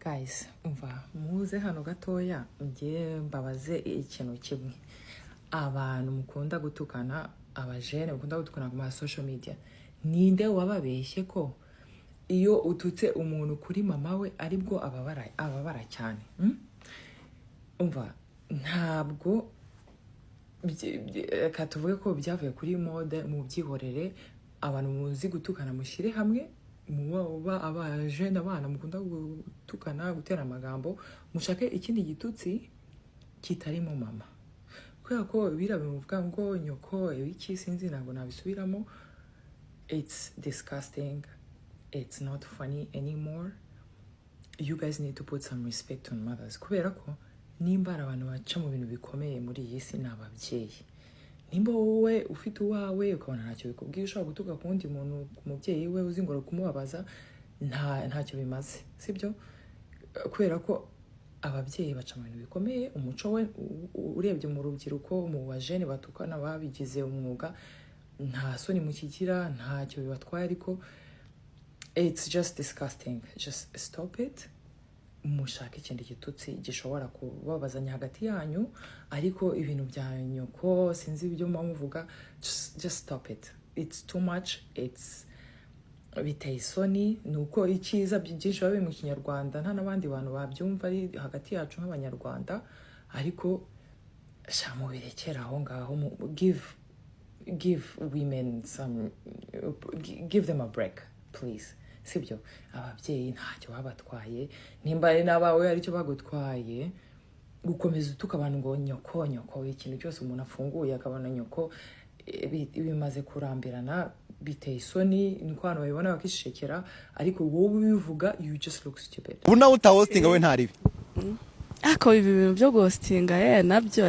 Guys, umva muze hano gatoya ngiye mbabaze ikintu kimwe. Abantu mukunda gutukana, abajene mukunda gutukana ku social media. Ninde wababeshye ko iyo ututse umuntu kuri mama we aribwo ababara cyane? Umva ntabwo katuvuge ko byavuye kuri mode mu byihorere, abantu muzi gutukana mushire hamwe, muba abajene abana mukunda gutukana gutera amagambo, mushake ikindi gitutsi kitarimo mama. Kubera ko birabe muvuga ngo nyoko ibiki sinzi ntabwo nabisubiramo. It's disgusting. It's not funny anymore. You guys need to put some respect on mothers. Kubera ko nimba abantu baca mu bintu bikomeye muri iyi si n'ababyeyi. Nimba wowe ufite uwawe ukabona ntacyo bikubwiye, ushobora gutuka ku wundi muntu, ku mubyeyi we uzingora kumubabaza, ntacyo bimaze, sibyo? Kubera ko ababyeyi baca mu bintu bikomeye, umuco we urebye mu rubyiruko, mu bajene batukana babigize umwuga, nta soni mukigira, ntacyo bibatwaye, ariko it's just disgusting. Just stop it. Mushaka ikindi gitutsi gishobora kubabazanya hagati yanyu, ariko ibintu bya nyoko sinzi ibyo muvuga, just stop it. It's too much. It's biteye isoni. Nuko ikiza byinshi babe mu Kinyarwanda nta nabandi bantu babyumva ari hagati yacu nk'abanyarwanda, ariko shamu birekera aho ngaho. Give women some, give them a break, please. Sibyo ababyeyi ntacyo babatwaye, nimba ari nabawe ari cyo bagutwaye, gukomeza utuka abantu ngo nyoko ikintu cyose umuntu afunguye akabona nyoko, bimaze kurambirana, biteye isoni, niko abantu babibona bakishekera, ariko wowe bivuga you just look stupid. Una utahostinga we ntaribi ako ibi bintu byo ghostinga nabyo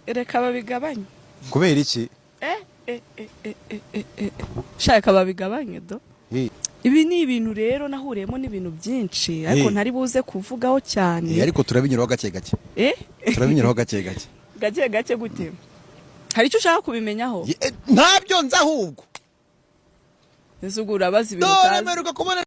reka babigabanye. Kubera iki? Shaka babigabanye do. Ibi ni ibintu rero nahuriyemo n'ibintu byinshi, ariko ntari buze kuvugaho cyane. Ariko turabinyuraho gake gake. Turabinyuraho gake gake. Gake gake gute? Hari icyo ushaka kubimenyaho? Ntabyo nza ahubwo. Nesugura bazi ibintu utazi. Meruka kubona